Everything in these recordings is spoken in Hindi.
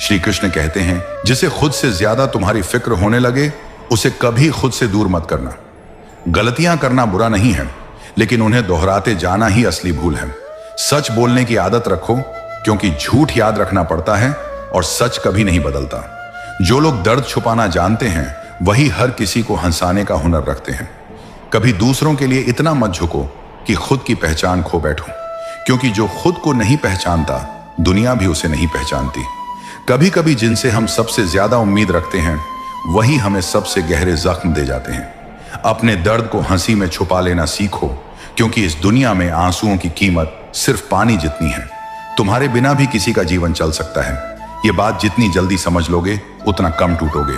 श्री कृष्ण कहते हैं, जिसे खुद से ज्यादा तुम्हारी फिक्र होने लगे उसे कभी खुद से दूर मत करना। गलतियां करना बुरा नहीं है, लेकिन उन्हें दोहराते जाना ही असली भूल है। सच बोलने की आदत रखो, क्योंकि झूठ याद रखना पड़ता है और सच कभी नहीं बदलता। जो लोग दर्द छुपाना जानते हैं वही हर किसी को हंसाने का हुनर रखते हैं। कभी दूसरों के लिए इतना मत झुको कि खुद की पहचान खो बैठो, क्योंकि जो खुद को नहीं पहचानता दुनिया भी उसे नहीं पहचानती। कभी कभी जिनसे हम सबसे ज्यादा उम्मीद रखते हैं वही हमें सबसे गहरे जख्म दे जाते हैं। अपने दर्द को हंसी में छुपा लेना सीखो, क्योंकि इस दुनिया में आंसुओं की कीमत सिर्फ पानी जितनी है। तुम्हारे बिना भी किसी का जीवन चल सकता है। ये बात जितनी जल्दी समझ लोगे उतना कम टूटोगे।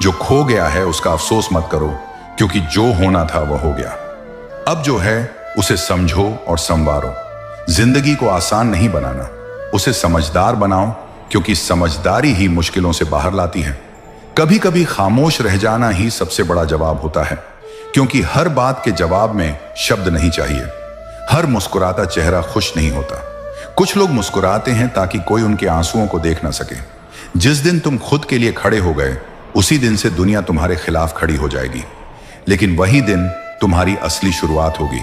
जो खो गया है उसका अफसोस मत करो, क्योंकि जो होना था वह हो गया। अब जो है उसे समझो और संवारो। जिंदगी को आसान नहीं बनाना, उसे समझदार बनाओ, क्योंकि समझदारी ही मुश्किलों से बाहर लाती है। कभी कभी खामोश रह जाना ही सबसे बड़ा जवाब होता है, क्योंकि हर बात के जवाब में शब्द नहीं चाहिए। हर मुस्कुराता चेहरा खुश नहीं होता। कुछ लोग मुस्कुराते हैं ताकि कोई उनके आंसुओं को देख ना सके। जिस दिन तुम खुद के लिए खड़े हो गए उसी दिन से दुनिया तुम्हारे खिलाफ खड़ी हो जाएगी, लेकिन वही दिन तुम्हारी असली शुरुआत होगी।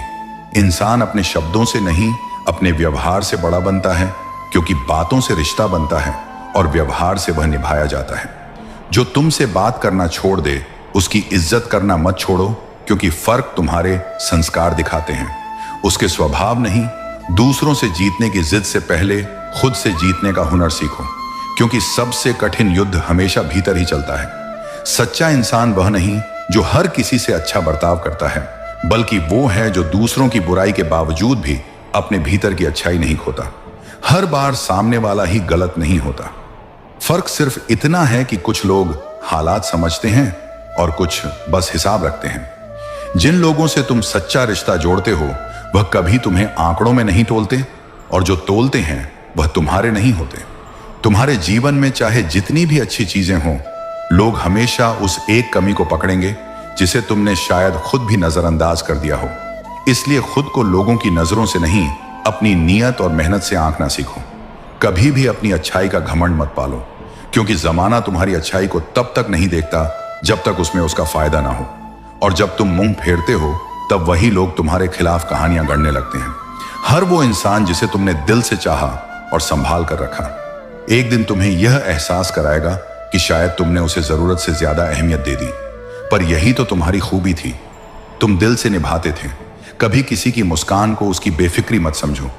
इंसान अपने शब्दों से नहीं अपने व्यवहार से बड़ा बनता है, क्योंकि बातों से रिश्ता बनता है और व्यवहार से वह निभाया जाता है। जो तुमसे बात करना छोड़ दे उसकी इज्जत करना मत छोड़ो, क्योंकि फर्क तुम्हारे संस्कार दिखाते हैं, उसके स्वभाव नहीं। दूसरों से जीतने की जिद से पहले खुद से जीतने का हुनर सीखो, क्योंकि सबसे कठिन युद्ध हमेशा भीतर ही चलता है। सच्चा इंसान वह नहीं जो हर किसी से अच्छा बर्ताव करता है, बल्कि वो है जो दूसरों की बुराई के बावजूद भी अपने भीतर की अच्छाई नहीं खोता। हर बार सामने वाला ही गलत नहीं होता। फर्क सिर्फ इतना है कि कुछ लोग हालात समझते हैं और कुछ बस हिसाब रखते हैं। जिन लोगों से तुम सच्चा रिश्ता जोड़ते हो वह कभी तुम्हें आंकड़ों में नहीं तोलते, और जो तोलते हैं वह तुम्हारे नहीं होते। तुम्हारे जीवन में चाहे जितनी भी अच्छी चीजें हों, लोग हमेशा उस एक कमी को पकड़ेंगे जिसे तुमने शायद खुद भी नजरअंदाज कर दिया हो। इसलिए खुद को लोगों की नजरों से नहीं, अपनी नीयत और मेहनत से आंकना सीखो। कभी भी अपनी अच्छाई का घमंड मत पालो, क्योंकि जमाना तुम्हारी अच्छाई को तब तक नहीं देखता जब तक उसमें उसका फायदा ना हो, और जब तुम मुंह फेरते हो तब वही लोग तुम्हारे खिलाफ कहानियां गढ़ने लगते हैं। हर वो इंसान जिसे तुमने दिल से चाहा और संभाल कर रखा, एक दिन तुम्हें यह एहसास कराएगा कि शायद तुमने उसे जरूरत से ज्यादा अहमियत दे दी। पर यही तो तुम्हारी खूबी थी, तुम दिल से निभाते थे। कभी किसी की मुस्कान को उसकी बेफिक्री मत समझो,